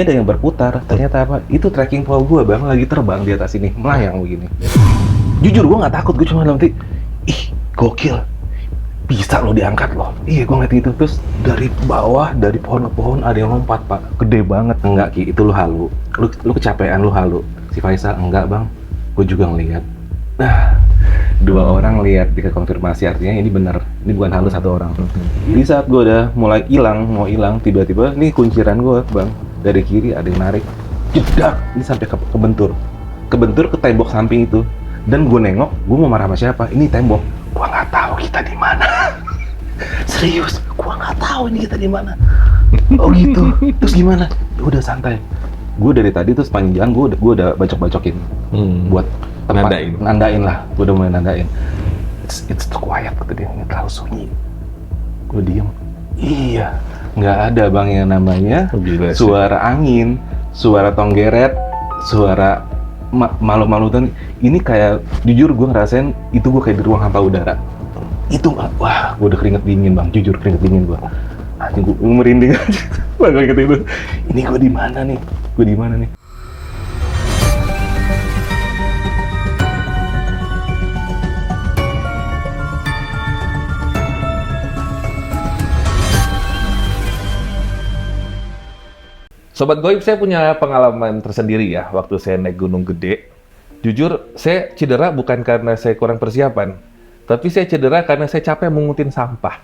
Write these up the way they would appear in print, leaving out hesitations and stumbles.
ada yang berputar, ternyata apa? Itu tracking pole gue bang, lagi terbang di atas ini, melayang begini. Jujur gue nggak takut, gue cuma nanti, ih gokil, bisa lo diangkat lo. Iya gue ngeliat gitu, terus dari bawah, dari pohon ke pohon ada yang lompat pak, gede banget. Enggak Ki, itu lo halu, lu kecapean, lu halu. Si Faisal, enggak bang, gue juga ngeliat. Nah, dua orang lihat dikonfirmasi, artinya ini benar, ini bukan halu satu orang. Di saat gue udah mulai hilang, mau hilang, tiba-tiba nih kunciran gue bang, dari kiri ada yang narik, jedak, ini sampai kebentur ke tembok samping itu. Dan gue nengok, gue mau marah sama siapa? Ini tembok, gue nggak tahu kita di mana. Serius, gue nggak tahu ini kita di mana. Oh gitu, terus gimana? Udah santai. Gue dari tadi tuh sepanjang jalan gue udah bacok-bacokin buat tempat, nandain lah, gue udah mulai nandain. It's too quiet, kata dia, ini terlalu sunyi. Gue diem. Iya, nggak ada bang yang namanya suara angin, suara tonggeret, suara malu-malu. Ini kayak, jujur gue ngerasain itu gue kayak di ruang hampa udara. Itu wah, gue udah keringet dingin bang, jujur keringet dingin gue. Anjing, gue merinding aja. Bang kata itu, ini gue di mana nih? Gue di mana nih? Sobat Goib, saya punya pengalaman tersendiri ya waktu saya naik Gunung Gede. Jujur, saya cedera bukan karena saya kurang persiapan, tapi saya cedera karena saya capek mengutin sampah.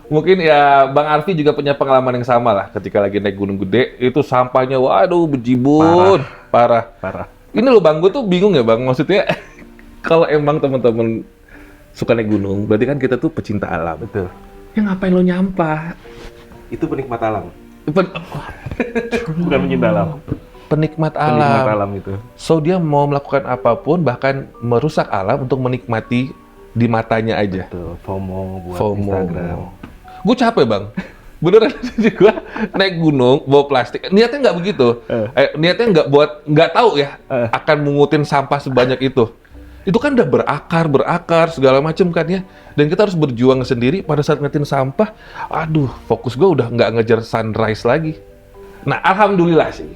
Mungkin ya Bang Arfi juga punya pengalaman yang sama lah ketika lagi naik Gunung Gede, itu sampahnya waduh bejibun, parah. Ini loh Bang, gue tuh bingung ya Bang, maksudnya kalau emang teman-teman suka naik gunung, berarti kan kita tuh pecinta alam. Betul. Ya ngapain lo nyampah? Itu penikmat alam. Bukan penyinta alam. Penikmat alam itu. So dia mau melakukan apapun, bahkan merusak alam untuk menikmati di matanya aja. Betul. FOMO buat FOMO. Instagram. Gue capek bang. Beneran gue naik gunung bawa plastik. Niatnya nggak begitu. Niatnya nggak tahu ya akan mengutin sampah sebanyak itu. Itu kan udah berakar segala macam kan ya. Dan kita harus berjuang sendiri pada saat ngetin sampah. Aduh, fokus gue udah nggak ngejar sunrise lagi. Nah, alhamdulillah sih.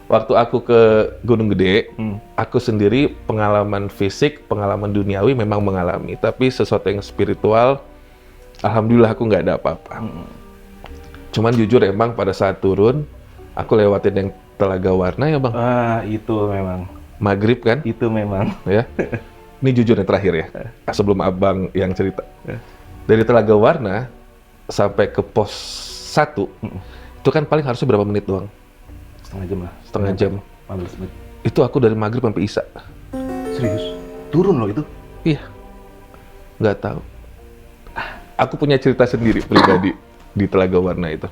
Waktu aku ke Gunung Gede, aku sendiri pengalaman fisik, pengalaman duniawi memang mengalami. Tapi sesuatu yang spiritual, alhamdulillah aku nggak ada apa-apa. Cuman jujur emang pada saat turun, aku lewatin yang Telaga Warna ya bang. Ah, itu memang. Maghrib kan? Itu memang. Ya. Ini jujur yang terakhir ya, sebelum abang yang cerita. Dari Telaga Warna sampai ke pos 1, itu kan paling harusnya berapa menit doang? Setengah jam lah. Setengah jam. 15 menit. Itu aku dari Maghrib sampai Isya. Serius? Turun loh itu? Iya. Nggak tahu. Aku punya cerita sendiri pribadi di Telaga Warna itu.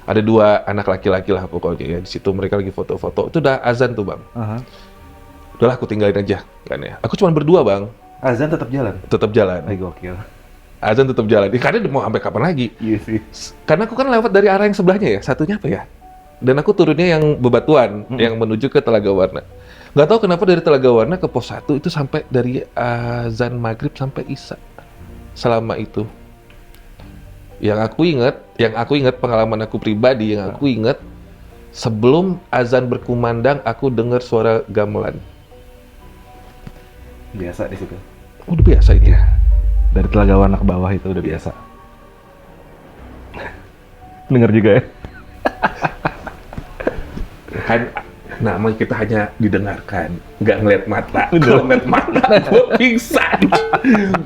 Ada 2 anak laki-laki lah pokoknya ya. Di situ mereka lagi foto-foto. Itu udah azan tuh bang. Udahlah aku tinggalin aja kan ya. Aku cuma berdua bang. Azan tetap jalan? Tetap jalan. Gokil. Azan tetap jalan. Karena mau sampai kapan lagi? Iya sih. Karena aku kan lewat dari arah yang sebelahnya ya. Satunya apa ya? Dan aku turunnya yang bebatuan, yang menuju ke Telaga Warna. Nggak tahu kenapa dari Telaga Warna ke pos 1 itu sampai dari azan maghrib sampai isya. Selama itu. Yang aku ingat pengalaman aku pribadi, yang aku ingat sebelum azan berkumandang aku dengar suara gamelan. Biasa di situ. Udah biasa itu. Iya. Dari Telaga Warna ke bawah itu udah biasa. Dengar juga ya. Kan namanya kita hanya didengarkan, nggak ngeliat mata. Kalau ngeliat mata, gue pingsan.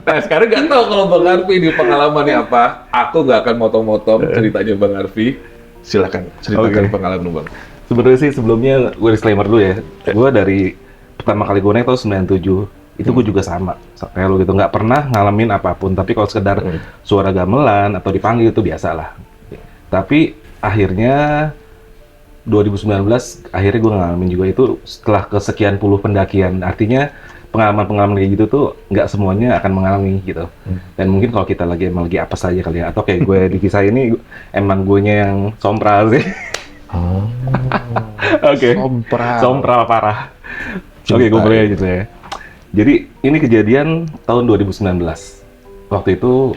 Nah sekarang nggak tahu kalau Bang Arfi di pengalamannya apa. Aku nggak akan motong-motong ceritanya Bang Arfi. Silakan ceritakan pengalaman Bang. Sebenarnya sih sebelumnya gue disclaimer dulu ya. Gue dari pertama kali gue naik tahun 97. Itu gue juga sama kayak lu gitu, nggak pernah ngalamin apapun. Tapi kalau sekedar suara gamelan atau dipanggil itu biasa lah. Tapi akhirnya 2019 akhirnya gue ngalamin juga itu setelah kesekian puluh pendakian. Artinya pengalaman-pengalaman kayak gitu tuh nggak semuanya akan mengalami gitu. Dan mungkin kalau kita lagi apa saja kali ya, atau kayak gue di kisah ini emang gue yang sompral sih. Oke. Sompral parah. Oke, gue boleh gitu ya. Jadi ini kejadian tahun 2019. Waktu itu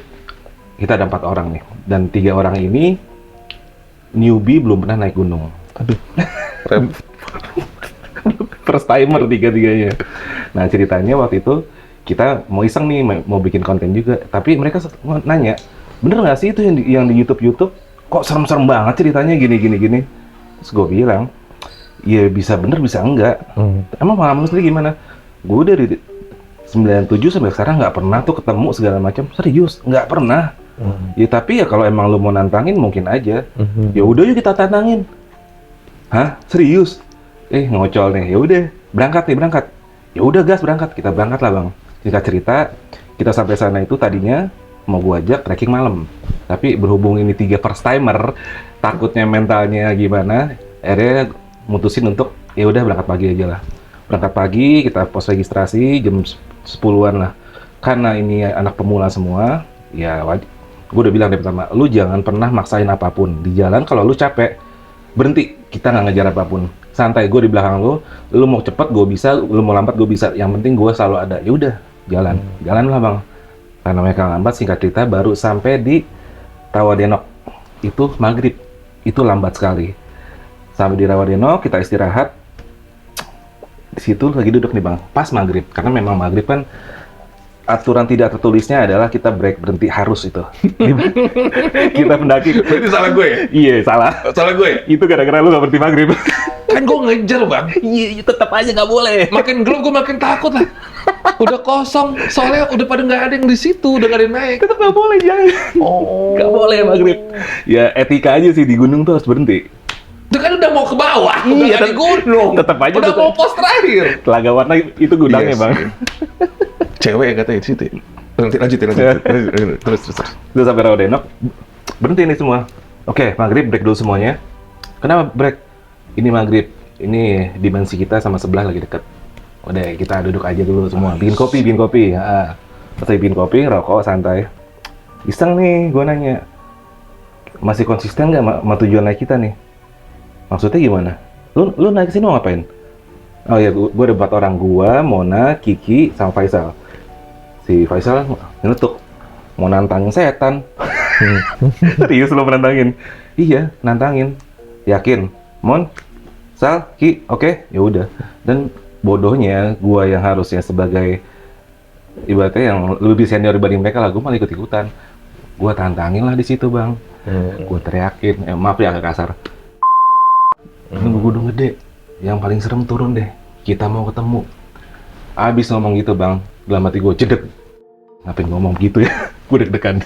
kita ada 4 orang nih, dan 3 orang ini newbie belum pernah naik gunung. Aduh. Rem. First timer tiga-tiganya. Nah ceritanya waktu itu kita mau iseng nih, mau bikin konten juga. Tapi mereka nanya, bener nggak sih itu yang di YouTube? Kok serem-serem banget ceritanya gini. Terus gue bilang, ya bisa bener bisa enggak. Emang pengalaman lu sendiri gimana? Gue dari 97 sampai sekarang nggak pernah tuh ketemu segala macam. Serius, nggak pernah. Ya tapi ya kalau emang lu mau nantangin mungkin aja. Ya udah yuk kita tantangin. Hah? Serius? Ngocol nih. Ya udah, berangkat. Ya udah gas berangkat. Kita berangkat lah, Bang. Singkat cerita, kita sampai sana itu tadinya mau gua ajak trekking malam. Tapi berhubung ini 3 first timer, takutnya mentalnya gimana, akhirnya mutusin untuk ya udah berangkat pagi aja lah. Berangkat pagi, kita pos registrasi jam 10-an lah. Karena ini anak pemula semua, ya gue udah bilang dari pertama, lu jangan pernah maksain apapun. Di jalan kalau lu capek, berhenti, kita nggak ngejar apapun. Santai, gue di belakang lu mau cepet gue bisa, lu mau lambat gue bisa. Yang penting gue selalu ada. Ya udah, jalan lah bang. Karena mereka lambat, singkat cerita baru sampai di Rawadenok. Itu maghrib, itu lambat sekali. Sampai di Rawadenok, kita istirahat. Di situ lagi duduk nih bang, pas maghrib. Karena memang maghrib kan aturan tidak tertulisnya adalah kita break berhenti harus itu. Kita pendaki. Berarti salah gue ya? Iya salah. Salah gue ya? Itu gara-gara lu nggak berhenti maghrib. Kan gue ngejar bang. Iya tetap aja nggak boleh. Makin gelap gue makin takut lah. Udah kosong, soalnya udah pada nggak ada yang di situ, udah nggak ada yang naik. Tetap nggak boleh jangan. Nggak boleh maghrib. Ya etika aja sih di gunung tuh harus berhenti. Itu kan udah mau ke bawah, udah nggak di gunung. Tetap aja. Udah mau pos terakhir. Telaga Warna itu gudangnya Yes. bang. Cewek ya katanya di situ. Lanjutin. Terus. Udah sampai Rawadenok, berhenti nih semua. Oke, maghrib break dulu semuanya. Kenapa break? Ini maghrib, ini dimensi kita sama sebelah lagi deket. Udah, kita duduk aja dulu semua. Bikin kopi. Selesai bikin kopi, rokok, santai. Iseng nih, gue nanya. Masih konsisten nggak sama tujuan naik kita nih? Maksudnya gimana? Lu naik sini mau ngapain? Oh ya, gue ada 4 orang. Gua, Mona, Kiki, sama Faisal. Si Faisal nyelutuk. Mau nantangin setan. Serius lo menantangin? Iya, nantangin. Yakin? Mon? Sal? Ki? Oke? Ya udah. Dan bodohnya, gua yang harusnya sebagai ibaratnya yang lebih senior dibanding mereka lah, gua malah ikut-ikutan. Gua tantangin lah di situ bang. Gua teriakin. Maaf ya agak kasar. Nunggu gunung gede, yang paling serem turun deh. Kita mau ketemu. Abis ngomong gitu bang, dalam hati gue cedek. Ngapain ngomong gitu ya? Gue deg-degan.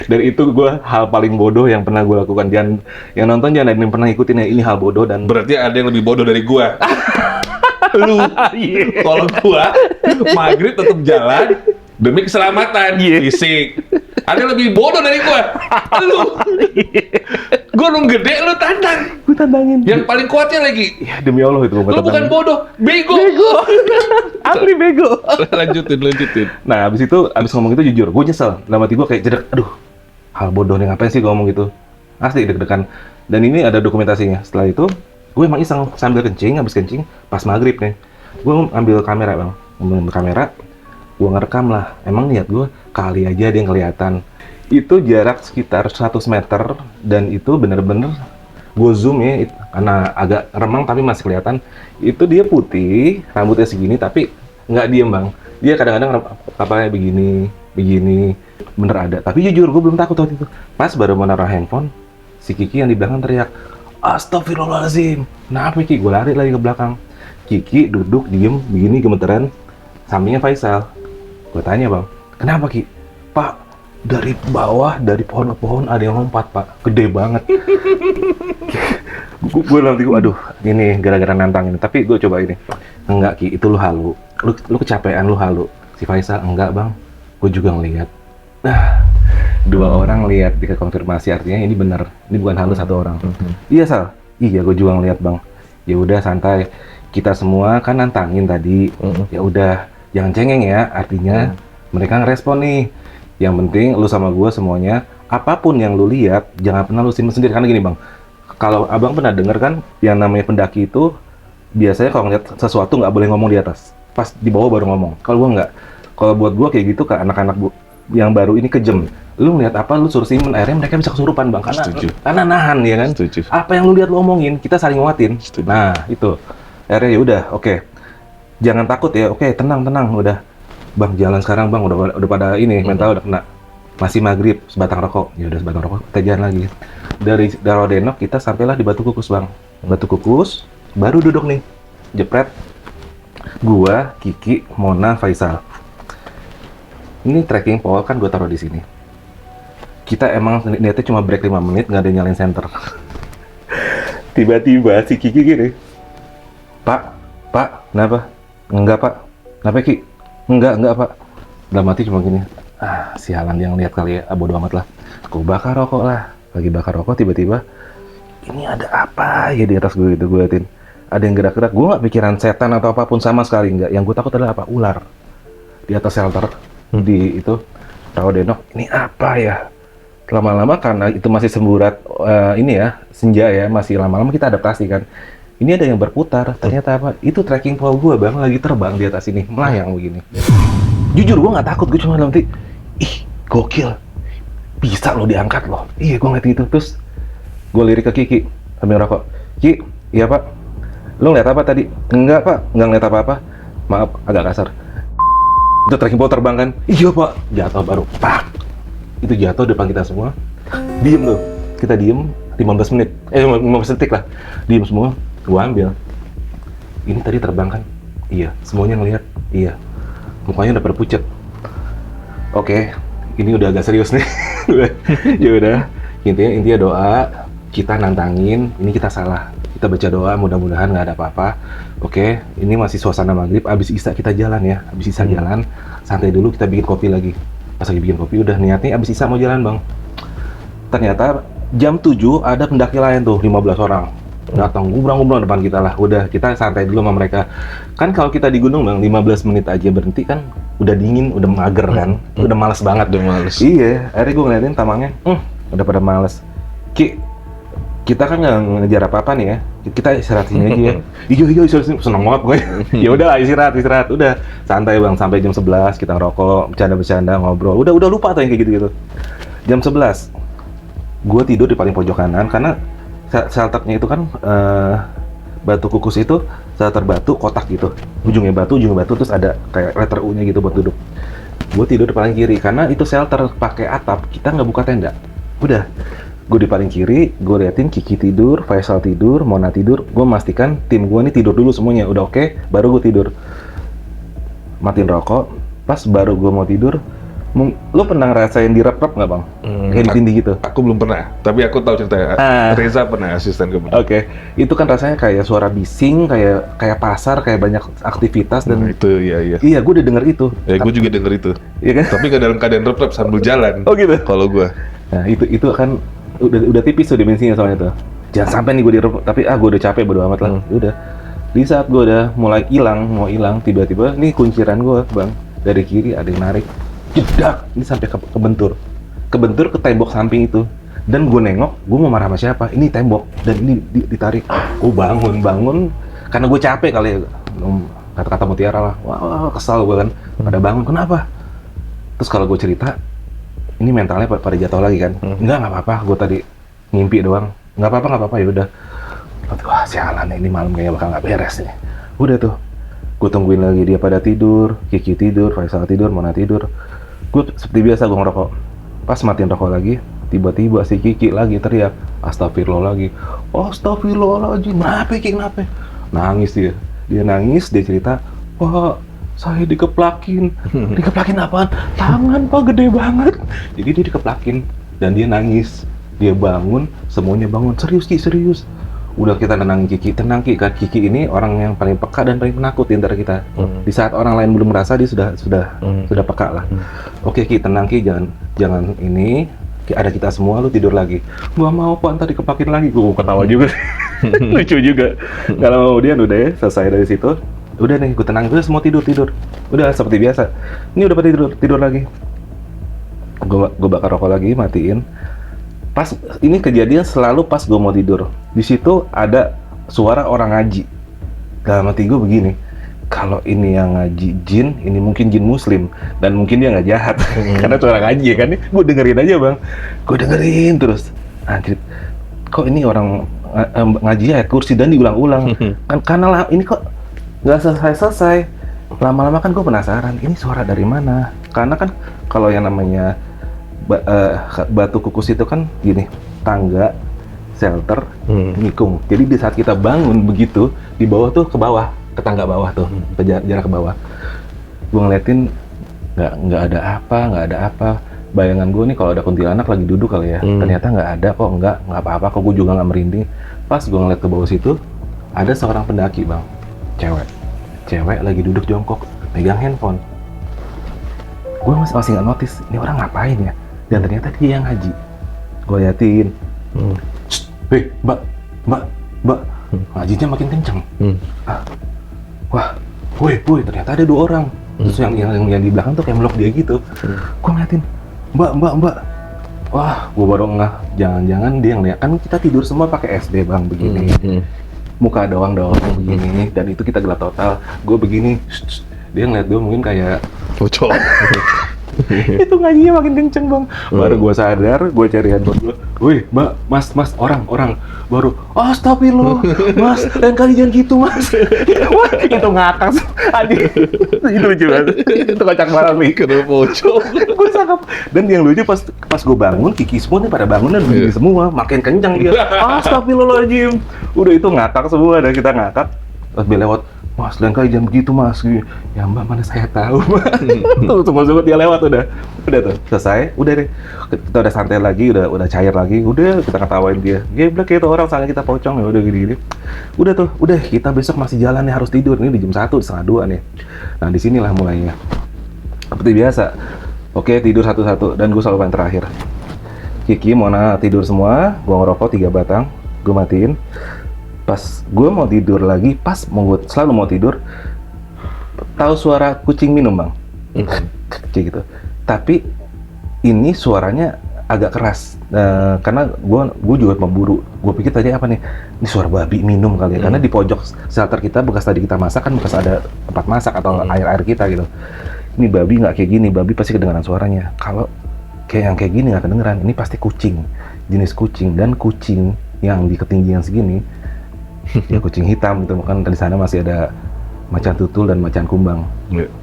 Dari itu gue hal paling bodoh yang pernah gue lakukan. Jangan yang nonton jangan ada yang pernah ikutin ya. Ini hal bodoh dan Berarti ada yang lebih bodoh dari gua. Lu. Kalau gua maghrib tetap jalan demi keselamatan fisik. Ada yang lebih bodoh dari gua. Lu. Gunung gede lu tantang. gue tantangin. Yang paling kuatnya lagi. Ya demi Allah itu gue Lu bukan bodoh, bego. Asli bego. Lanjutin. Nah abis ngomong itu jujur, gue nyesel. Dalam hati gue kayak jedek, aduh, hal bodoh nih ngapain sih gue ngomong gitu. Asli deg-degan. Dan ini ada dokumentasinya. Setelah itu, gue emang iseng sambil kencing, habis kencing, pas maghrib nih. Gue ambil kamera bang, gue ngerekam lah. Emang niat gue, kali aja dia yang kelihatan. Itu jarak sekitar 100 meter, dan itu bener-bener gue zoom ya, karena agak remang tapi masih kelihatan. Itu dia putih, rambutnya segini, tapi nggak diem bang. Dia kadang-kadang kapalnya begini, bener ada. Tapi jujur, gue belum takut waktu itu. Pas baru mau naruh handphone, si Kiki yang di belakang teriak, "Astagfirullahaladzim!" Kenapa Kiki? Gue lari lagi ke belakang. Kiki duduk, diem, begini gemeteran. Sampingnya Faisal. Gue tanya bang, "Kenapa Ki?" "Pak, dari bawah, dari pohon ke pohon ada yang lompat pak, gede banget." Gue nanti aduh, ini gara-gara nantangin. Tapi gue coba ini, enggak Ki, itu lu halu. Lu kecapean, lu halu. Si Faisal, enggak bang, gue juga ngeliat. Nah, 2 orang lihat, dikonfirmasi artinya ini benar. Ini bukan halu 1 orang. Iya Sal, iya gue juga ngeliat bang. Ya udah santai, kita semua kan nantangin tadi. Ya udah, jangan cengeng ya. Artinya mereka ngerespon nih. Yang penting lu sama gue semuanya, apapun yang lu lihat, jangan pernah lu simpen sendiri. Karena gini bang, kalau abang pernah denger kan, yang namanya pendaki itu biasanya kalau ngeliat sesuatu nggak boleh ngomong di atas, pas di bawah baru ngomong. Kalau gue nggak. Kalau buat gue kayak gitu, ke anak-anak yang baru ini kejem. Lu ngeliat apa, lu suruh simen, akhirnya mereka bisa kesurupan bang, karena nahan ya kan. Setuju. Apa yang lu lihat lu omongin, kita saling nguatin. Setuju. Nah itu, akhirnya ya udah, oke. Jangan takut ya, oke, tenang, udah. Bang, jalan sekarang bang, udah pada ini, mental udah kena. Masih maghrib, sebatang rokok. Ya udah sebatang rokok, kita jalan lagi. Dari Darodenok kita sampailah di Batu Kukus bang. Batu Kukus, baru duduk nih, jepret. Gua, Kiki, Mona, Faisal. Ini trekking pole kan gue taruh di sini. Kita emang niatnya cuma break 5 menit, nggak ada nyalain center. Tiba-tiba si Kiki gini, Pak, kenapa? Enggak Pak, kenapa Ki? Enggak Pak. Dalam hati cuma gini, sialan yang lihat kali ya, bodo amat lah. Aku bakar rokok lah, lagi bakar rokok tiba-tiba, ini ada apa ya di atas gue gitu, gue liatin. Ada yang gerak-gerak, gue nggak pikiran setan atau apapun sama sekali, enggak. Yang gue takut adalah apa? Ular. Di atas shelter, di itu, Rawadenok, ini apa ya? Lama-lama karena itu masih semburat ini ya, senja ya, masih lama-lama kita adaptasi kan. Ini ada yang berputar, ternyata apa? Itu trekking pole gue bang, lagi terbang di atas ini, melayang begini. Jujur gue nggak takut, gue cuma dalam hati, ih gokil, bisa lo diangkat lo. Iya gue ngeliat gitu, terus gue lirik ke Kiki sambil ngerokok. Ki, iya Pak, lo ngeliat apa tadi? Enggak Pak, nggak ngeliat apa-apa. Maaf, agak kasar. Itu trekking pole terbang kan? Iya Pak, jatuh baru, pak. Itu jatuh depan kita semua. Diem tuh, kita diem 15 menit, 15 detik lah. Diem semua, gua ambil. Ini tadi terbang kan? Iya, semuanya ngelihat. Iya, mukanya udah pada pucet. Oke, ini udah agak serius nih. Ya udah, intinya doa. Kita nantangin, ini kita salah. Kita baca doa, mudah-mudahan nggak ada apa-apa. Oke, ini masih suasana maghrib. Abis Isya kita jalan ya. Abis Isya jalan, santai dulu, kita bikin kopi lagi. Pas lagi bikin kopi, udah niatnya abis Isya mau jalan bang. Ternyata jam 7 ada pendaki lain tuh, 15 orang. Datang ngubrang-ngubrang depan kita lah. Udah, kita santai dulu sama mereka. Kan kalau kita di gunung bang, 15 menit aja berhenti kan udah dingin, udah mager kan. Udah males banget. Udah males. Iya, akhirnya gue ngeliatin tamangnya, udah pada males. Ki, kita kan nggak ngejar apa-apa nih ya. Kita istirahat sini aja ya. Iya, istirahat, seneng banget gue. Ya udah istirahat. Udah santai bang, sampai jam 11 kita ngerokok, bercanda-bercanda, ngobrol. Udah lupa tuh yang kayak gitu-gitu. Jam 11, gue tidur di paling pojok kanan karena shelternya itu kan Batu Kukus itu shelter batu kotak gitu. Ujungnya batu, terus ada kayak letter U-nya gitu buat duduk. Gue tidur di paling kiri karena itu shelter pakai atap, kita nggak buka tenda. Udah, gue di paling kiri, gue liatin Kiki tidur, Faisal tidur, Mona tidur. Gue memastikan tim gue nih tidur dulu semuanya, udah oke, baru gue tidur. Matiin rokok, pas baru gue mau tidur, lo pernah ngerasain direp-rep nggak bang? Kayak ditindih gitu? Aku belum pernah, tapi aku tahu ceritanya. Reza pernah, asisten gue. Oke, itu kan rasanya kayak suara bising, kayak pasar, kayak banyak aktivitas dan itu iya. Iya, gue udah denger itu. Ya, gue juga denger itu. Iya kan? Tapi nggak dalam keadaan rep-rep sambil jalan. Oh gitu. Kalau gue. Nah itu kan udah tipis tuh dimensinya soalnya tuh. Jangan sampai nih gue direp, tapi gue udah capek bodo amat lah. Udah. Di saat gue udah mulai mau hilang, tiba-tiba nih kunciran gue bang dari kiri ada yang narik. Jedak, ini sampai kebentur ke tembok samping itu. Dan gue nengok, gue mau marah sama siapa? Ini tembok dan ini ditarik. Gue bangun karena gue capek kali ya. Kata-kata mutiara lah. Wah, kesal gue kan. Pada bangun, kenapa? Terus kalau gue cerita, ini mentalnya pada jatuh lagi kan. Nggak apa-apa, gue tadi ngimpi doang. Nggak apa-apa ya udah. Wah, sialan ini malam kayaknya bakal nggak beres nih. Udah tuh, gue tungguin lagi dia pada tidur, Kiki tidur, Faisal tidur, Mona tidur. Gue seperti biasa gue ngerokok. Pas matiin rokok lagi, tiba-tiba si Kiki lagi teriak, astagfirullah lagi. Astagfirullahaladzim, kenapa? Nangis dia nangis, dia cerita, wah saya dikeplakin. Dikeplakin apaan? Tangan pak, gede banget. Jadi dia dikeplakin dan dia nangis. Dia bangun, semuanya bangun. Serius. Udah kita tenangin Kiki, tenang Ki, kan Kiki ini orang yang paling peka dan paling penakut di antara kita. Di saat orang lain belum merasa, dia sudah peka lah. Oke Ki, tenang Ki, jangan ini. Ki, ada kita semua, lu tidur lagi. Gua mau pak, ntar dikepakin lagi. Gua ketawa juga, lucu juga. Kalau kemudian udah ya, selesai dari situ. Udah nih, gue tenangin, udah semua tidur. Udah seperti biasa. Ini udah pada tidur lagi. Gue bakar rokok lagi, matiin. Pas ini kejadian selalu pas gue mau tidur. Di situ ada suara orang ngaji. Dalam hati gue begini, kalau ini yang ngaji jin, ini mungkin jin muslim dan mungkin dia nggak jahat karena suara ngaji ya kan. Gue dengerin aja bang, gue dengerin terus. Anjir, kok ini orang ngaji ayat kursi dan diulang-ulang kan, karena lah ini kok nggak selesai. Lama-lama kan gue penasaran, ini suara dari mana? Karena kan kalau yang namanya batu kukus itu kan gini, tangga, shelter, nikung. Jadi di saat kita bangun begitu, di bawah tuh ke bawah, ke tangga bawah tuh, jarak ke bawah. Gue ngeliatin nggak ada apa. Bayangan gue nih kalau ada kuntilanak lagi duduk kali ya. Ternyata nggak ada kok, nggak apa-apa kok, gue juga nggak merinding. Pas gue ngeliat ke bawah situ, ada seorang pendaki bang, cewek lagi duduk jongkok, megang handphone. Gue masih nggak notice, ini orang ngapain ya? Dan ternyata dia yang ngaji. Gue liatin, hei mbak, ngajinya makin kenceng. Wah, woi, ternyata ada 2 orang. Terus yang di belakang tuh kayak meluk dia gitu. Gue ngeliatin, mbak. Wah, gue baru ngeh, jangan-jangan dia yang lihat. Kan kita tidur semua pakai SD bang, begini. Muka doang begini. Dan itu kita gelap total. Gue begini, dia ngeliat gue mungkin kayak bocor. Itu ngajinya makin kenceng bang. Baru gue sadar, gue cari handphone gue. Wih, mbak, mas, orang. Baru, astagfirullah, mas, lain kali jangan gitu mas. Wah, itu ngakak. Aduh, itu lucu banget. Itu kocak banget nih. Kena bocor. Gue sangkap. Dan yang lucu pas gue bangun, Kiki semua nih pada bangun dan begini semua, makin kenceng dia. Astagfirullahaladzim. Udah itu ngakak semua, dan kita ngakak. Pas dia lewat, mas, lain kali jangan begitu mas. Ya mbak, mana saya tahu mbak. Tuh semua dia lewat udah tuh selesai, udah deh, kita udah santai lagi, udah cair lagi, udah kita ketawain dia. Geblek itu orang, soalnya kita pocong ya, udah gini. Udah kita besok masih jalan nih, harus tidur ini di jam 1, setengah 2 nih. Nah disinilah mulainya seperti biasa. Oke, tidur satu-satu dan gue selalu paling terakhir. Kiki, Mona tidur semua, gue ngerokok 3 batang, gue matiin. Pas gue mau tidur lagi, selalu mau tidur, tahu suara kucing minum bang, kayak gitu. Tapi ini suaranya agak keras, karena gue juga memburu. Gue pikir tadi apa nih? Ini suara babi minum kali ya, karena di pojok shelter kita bekas tadi kita masak kan, bekas ada tempat masak atau air kita gitu. Ini babi nggak kayak gini, babi pasti kedengaran suaranya. Kalau yang kayak gini nggak kedengeran, ini pasti kucing, jenis kucing, dan kucing yang di ketinggian segini. Ya kucing hitam gitu kan, di sana masih ada macan tutul dan macan kumbang.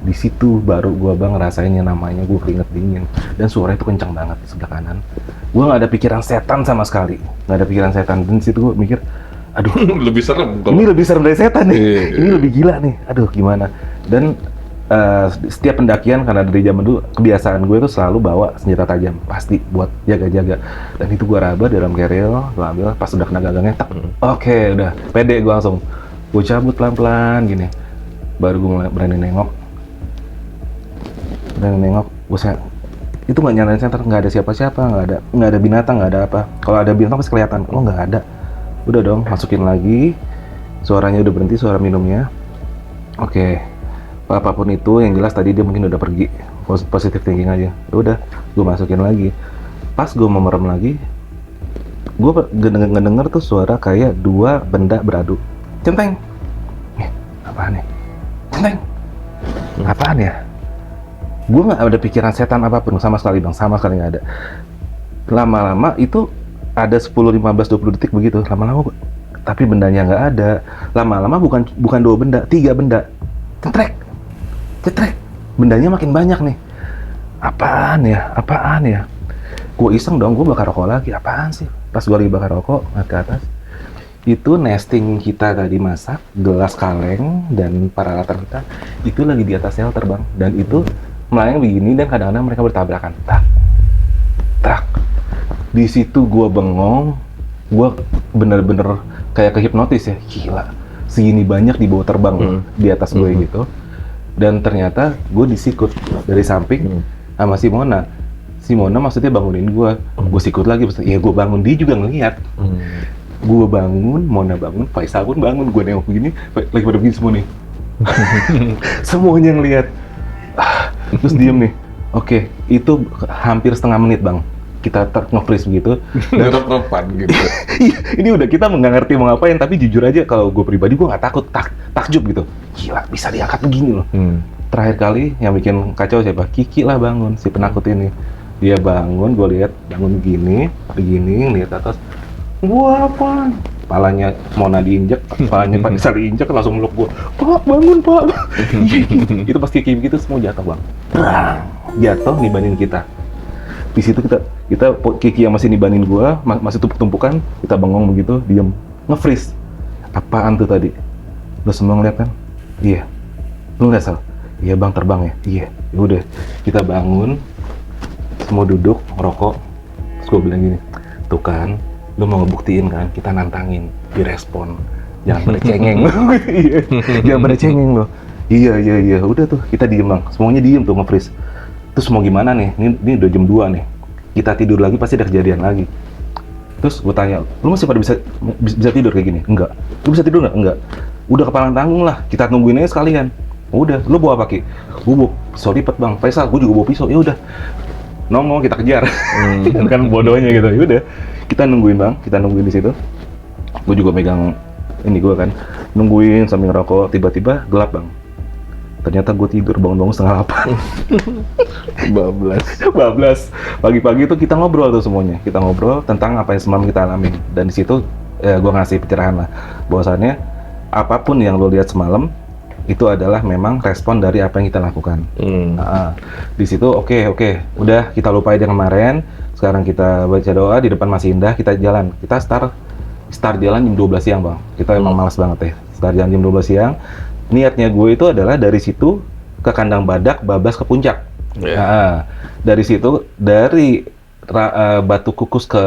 Di situ baru gua bang ngerasainnya namanya, gua keringet dingin dan suara itu kencang banget di sebelah kanan. Gua nggak ada pikiran setan sama sekali, nggak ada pikiran setan. Dan di situ gua mikir, aduh lebih serem ini lebih serem dari setan nih. Ini lebih gila nih, aduh gimana. Dan setiap pendakian, karena dari zaman dulu kebiasaan gue tuh selalu bawa senjata tajam pasti buat jaga-jaga, dan itu gue raba dalam keril, gue ambil pas udah kena gagangnya, oke, udah pede gue langsung gue cabut pelan-pelan gini, baru gue mulai berani nengok, gue itu nggak nyalain senter, nggak ada siapa-siapa, nggak ada binatang, nggak ada apa. Kalau ada binatang pasti kelihatan, kalau nggak ada, udah dong masukin lagi, suaranya udah berhenti, suara minumnya, oke. Apapun itu, yang jelas tadi dia mungkin udah pergi, positive thinking aja. Udah, gue masukin lagi. Pas gue mau merem lagi, gue ngedenger tuh suara kayak 2 benda beradu. Centeng. Apaan nih? Centeng. Apaan ya? Gue nggak ada pikiran setan apapun sama sekali bang, sama sekali nggak ada. Lama-lama itu ada 10, 15, 20 detik begitu. Lama-lama, tapi bendanya nggak ada. Lama-lama bukan 2 benda, 3 benda. Cetrek, bendanya makin banyak nih. Apaan ya? Gue iseng dong, gue bakar rokok lagi. Apaan sih? Pas gue lagi bakar rokok, ngeliat ke atas, itu nesting kita tadi masak, gelas kaleng dan peralatan kita itu lagi di atas shelter bang. Dan itu melayang begini dan kadang-kadang mereka bertabrakan. Tak. Di situ gue bengong, gue bener-bener kayak kehipnotis ya. Gila, segini banyak di bawah terbang di atas gue gitu. Dan ternyata gue disikut dari samping sama si Mona. Si Mona maksudnya bangunin gue sikut lagi. Iya gue bangun, dia juga ngeliat. Gue bangun, Mona bangun, Faisal pun bangun. Gue nengok begini, lagi pada begini semua nih. Semuanya ngeliat. Terus diem nih. Oke, itu hampir setengah menit bang. kita nge-freeze begitu. Ngerep-repan gitu. Iya, ini udah kita nggak ngerti mau ngapain, tapi jujur aja kalau gue pribadi gue nggak takut, takjub gitu. Gila, bisa diangkat begini loh. Terakhir kali yang bikin kacau siapa? Kiki lah bangun, si penakut ini. Dia bangun, gue lihat bangun begini, lihat atas. Wah, apa? Palanya Mona diinjek, palanya Pak Nisa diinjek, langsung meluk gue. Pak, bangun Pak. Itu pas Kiki begitu semua jatuh bang. Perang, jatuh nibanin kita. Di situ kita Kiki yang masih nibanin gue, masih tumpuk-tumpukan, kita bengong begitu, diem, nge-freeze. Apaan tuh tadi? Lo semua ngeliat kan? Iya. Lo nggak salah? Iya bang, terbang ya? Iya. Yaudah, kita bangun, semua duduk, ngerokok. Terus gue bilang gini, tuh kan, lo mau ngebuktiin kan, kita nantangin, direspon. Jangan pada cengeng. Iya, jangan pada cengeng lo. Iya. Udah tuh, kita diem bang. Semuanya diem tuh, nge-freeze. Terus mau gimana nih? Ini udah jam 2 nih. Kita tidur lagi pasti ada kejadian lagi. Terus gue tanya, lu masih pada bisa tidur kayak gini? Enggak. Lu bisa tidur nggak? Enggak. Udah kepalang tanggung lah. Kita tungguin aja sekalian. Udah, lu bawa apa Ki? Gue bawa pisau lipat bang. Faisal, gue juga bawa pisau. Ya udah. Nongol kita kejar. Kan bodohnya gitu. Ya udah. Kita nungguin bang. Kita nungguin di situ. Gue juga megang ini gue kan. Nungguin sambil ngerokok. Tiba-tiba gelap bang. Ternyata gue tidur bangun-bangun setengah 8. Bablas. Pagi-pagi itu kita ngobrol tuh semuanya. Kita ngobrol tentang apa yang semalam kita alamin. Dan di situ gue ngasih pencerahan lah. Bahwasannya apapun yang lo lihat semalam itu adalah memang respon dari apa yang kita lakukan. Di situ oke. Udah kita lupain yang kemarin. Sekarang kita baca doa di depan masih indah. Kita jalan. Kita start jalan jam 12 siang bang. Kita emang malas banget ya. Start jalan jam 12 siang. Niatnya gue itu adalah dari situ ke kandang badak, bablas ke puncak. Dari situ, dari Batu Kukus ke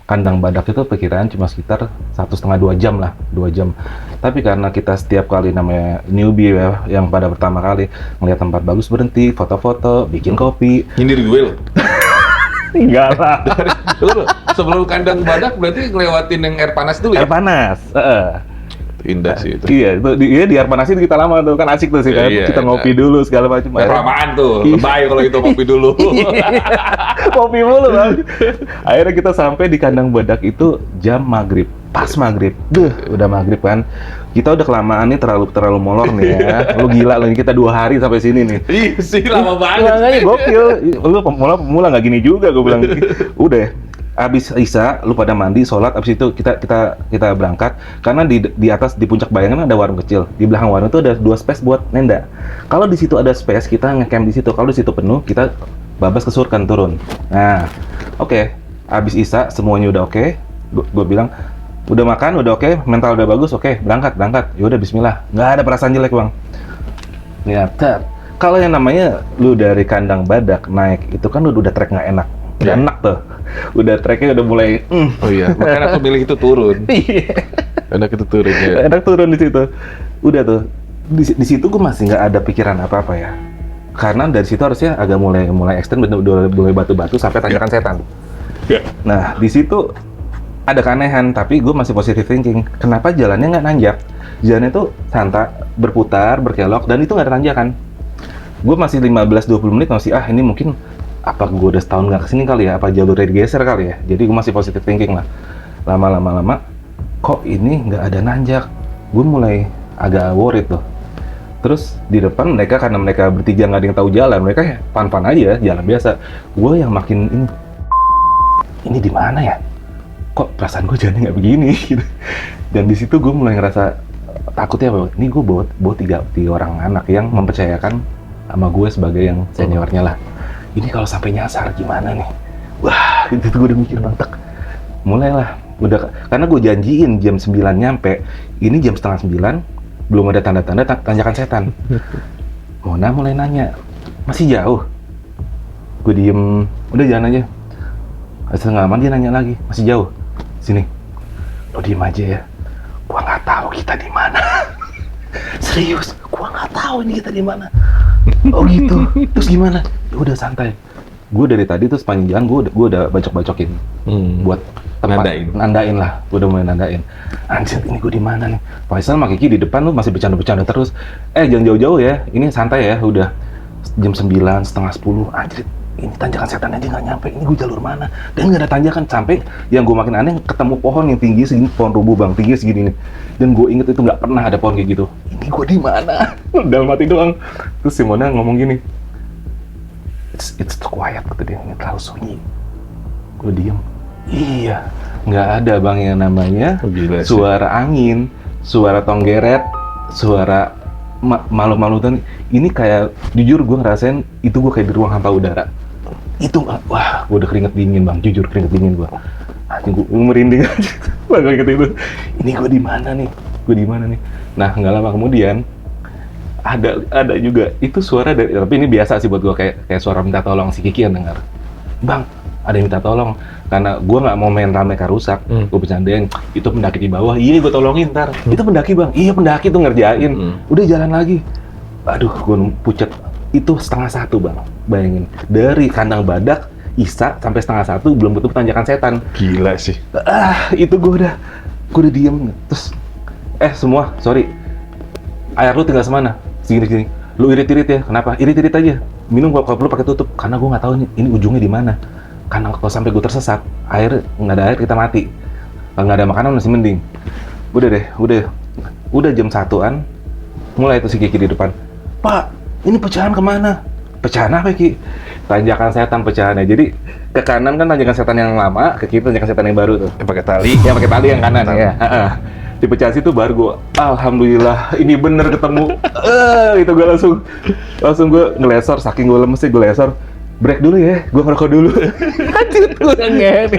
kandang badak itu perkiraan cuma sekitar 1,5-2 jam lah, 2 jam. Tapi karena kita setiap kali namanya newbie ya, yang pada pertama kali ngeliat tempat bagus berhenti, foto-foto, bikin kopi. Nyindir gue loh. Enggak lah. Sebelum kandang badak berarti ngelewatin yang air panas dulu ya? Air panas. Indah sih itu. Iya, itu di air panas itu kita lama tuh, kan asik tuh sih, kita ngopi dulu segala macam. Kelamaan tuh, lebay kalau itu kopi dulu. Kopi mulu bang. Akhirnya kita sampai di kandang badak itu jam maghrib, pas maghrib. Udah maghrib kan. Kita udah kelamaan nih, terlalu molor nih ya. Lu gila lagi, kita 2 hari sampai sini nih. Iya sih, lama banget. Makanya gokil. Lu pemula nggak gini juga, gue bilang. Udah. Abis Isya, lu pada mandi, sholat, abis itu kita berangkat. Karena di atas, di puncak Bayangan ada warung kecil. Di belakang warung itu ada 2 space buat nenda. Kalau di situ ada space, kita ngecamp di situ. Kalau di situ penuh, kita babas ke Surkan turun. Nah, oke. Abis Isya, semuanya udah oke. Gue bilang, udah makan, udah oke, mental udah bagus, oke, berangkat. Yaudah, bismillah. Nggak ada perasaan jelek bang. Ya, kalau yang namanya lu dari kandang badak naik, itu kan udah trek nggak enak. Nggak enak tuh. Udah treknya udah mulai Oh iya, makanya aku milih itu turun. Enak itu turun ya. Enak turun di situ. Udah tuh. Di situ gue masih nggak ada pikiran apa-apa ya. Karena dari situ harusnya agak mulai ekstrem, mulai batu-batu sampai tanjakan setan. Nah, di situ ada keanehan, tapi gue masih positive thinking. Kenapa jalannya nggak nanjak? Jalannya tuh santai, berputar, berkelok, dan itu nggak ada tanjakan. Gue masih 15-20 menit masih, ini mungkin apa gue udah setahun nggak kesini kali ya, apa jalurnya digeser kali ya. Jadi gue masih positive thinking lah. Lama kok ini nggak ada nanjak, gue mulai agak worried tuh. Terus di depan mereka, karena mereka bertiga nggak ada yang tahu jalan, mereka ya pan-pan aja jalan biasa. Gue yang makin ini di mana ya, kok perasaan gue jalannya nggak begini gitu. Dan di situ gue mulai ngerasa takutnya bahwa ini gue bawa tiga orang anak yang mempercayakan sama gue sebagai yang seniornya lah. Ini kalau sampai nyasar gimana nih? Wah, itu gue udah mikir banget. Mulailah, karena gue janjiin jam 9 nyampe, ini jam setengah 9, belum ada tanda-tanda tanjakan setan. Mona mulai nanya, masih jauh? Gue diem, udah jalan aja. Setengah aman dia nanya lagi, masih jauh? Sini, lo diem aja ya. Gua nggak tahu kita di mana. Serius, gua nggak tahu ini kita di mana. Oh gitu. Terus gimana? Ya udah santai. Gue dari tadi tuh sepanjang jalan gue udah bacok-bacokin buat tempat, nandain lah. Gue udah mulai nandain. Anjir, ini gue di mana nih? Faisal sama Kiki di depan lu masih bercanda-bercanda terus. Jangan jauh-jauh ya. Ini santai ya. Udah jam 9, setengah 10. Anjir, ini tanjakan setan aja nggak nyampe, ini gue jalur mana? Dan nggak ada tanjakan, sampai yang gue makin aneh ketemu pohon yang tinggi segini, pohon rubuh bang, tinggi segini nih. Dan gue inget itu nggak pernah ada pohon kayak gitu. Ini gue di mana? Dalam hati doang. Terus si Mona ngomong gini, it's too quiet, kata dia, ini terlalu sunyi. Gue diem. Iya, nggak ada bang yang namanya suara angin, suara tonggeret, suara malu-malu. Ini kayak, jujur gue ngerasain itu gue kayak di ruang hampa udara. Itu, wah, gue udah keringet dingin bang, jujur keringet dingin gue. Gue merinding aja, bang gitu itu. Ini gue di mana nih? Gue di mana nih? Nah, nggak lama kemudian ada juga itu suara dari, tapi ini biasa sih buat gue, kayak suara minta tolong. Si Kiki yang dengar, bang, ada yang minta tolong. Karena gue nggak mau main rame rusak, gue bercandain, itu pendaki di bawah. Iya, gue tolongin ntar. Itu pendaki bang, iya pendaki tuh ngerjain. Udah jalan lagi. Aduh, gue pucet. Itu 12:30 bang, bayangin. Dari kandang badak, Isa, sampai 12:30 belum betul tanjakan setan. Gila sih. Itu gue udah diem. Terus, semua, sorry. Air lu tinggal semana? Segini-gini. Lu irit-irit ya, kenapa? Irit-irit aja. Minum kalau perlu pakai tutup, karena gue nggak tahu ini ujungnya di mana. Karena kalau sampai gue tersesat, nggak ada air, kita mati. Kalau nggak ada makanan masih mending. Udah jam 1-an, mulai tuh si Kiki di depan. Pak, ini pecahan kemana? Pecahan apa Ki? Tanjakan setan pecahannya. Jadi ke kanan kan tanjakan setan yang lama, ke kiri tanjakan setan yang baru tuh. Yang pakai tali. Yang pakai tali yang kanan ya. Di pecahan situ baru gue, alhamdulillah ini bener ketemu. Itu gue langsung gue ngelesor, saking gue lemesnya gue lesor. Break dulu ya, gue ngerokok dulu. Anjir, gue nge.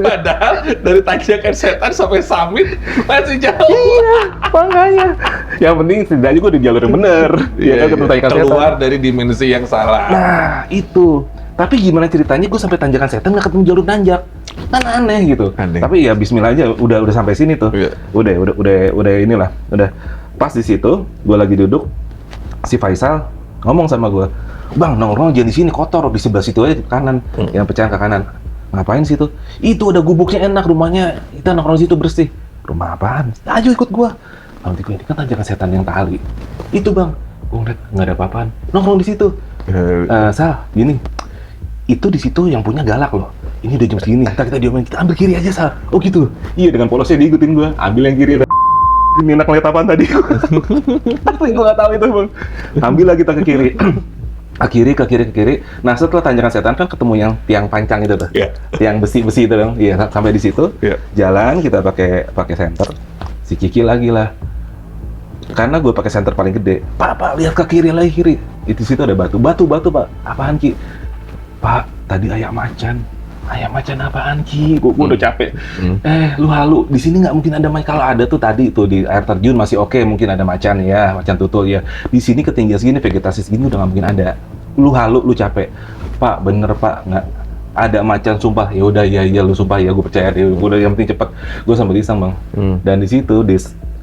Padahal dari tanjakan setan sampai summit masih jauh. Iya, makanya. Yang penting setidaknya gue di jalur yang bener. Iya, keluar dari dimensi yang salah. Nah, itu. Tapi gimana ceritanya gue sampai tanjakan setan nggak ketemu jalur nanjak? Kan aneh gitu. Tapi ya bismillah aja, udah sampai sini tuh. Iya. Udah inilah. Udah pas di situ, gue lagi duduk, si Faisal ngomong sama gue, bang, nongkrong jangan di sini, kotor, di sebelah situ aja ke kanan, yang pecahan ke kanan. Ngapain situ? Itu ada gubuknya enak rumahnya, kita nongkrong situ bersih. Rumah apaan? Ayo ikut gua. Nanti gue ini kan tanjakan setan yang tali. Itu bang, gue ngeliat nggak ada apa-apaan. Nongkrong di situ. Sal, gini, itu di situ yang punya galak loh. Ini udah jam segini, kita diomelin, kita ambil kiri aja Sal. Oh gitu. Iya, dengan polosnya diikutin gua, ambil yang kiri. Ini enak ngeliat apaan tadi? Gue nggak tahu itu bang. Ambil lah kita ke kiri. Ke kiri. Nah setelah tanjakan setan kan ketemu yang tiang pancang itu tuh, tiang besi itu dong. Iya, sampai di situ, jalan kita pakai senter. Si Kiki lagi lah, karena gue pakai senter paling gede. Pak, lihat ke kiri lagi kiri. Itu situ ada batu pak. Apaan Ki? Pak, tadi ayam macan. Ayam macan apaan Ki? Gue udah capek. Lu halu. Di sini nggak mungkin ada macan. Kalau ada tuh tadi tuh di air terjun masih oke, mungkin ada macan ya, macan tutul ya. Di sini ketinggian segini, vegetasi segini udah nggak mungkin ada. Lu halu, lu capek. Pak, bener Pak, nggak ada macan sumpah. Ya udah ya lu sumpah ya, gue percaya. Udah yang penting cepet. Gue sambil iseng bang. Dan di situ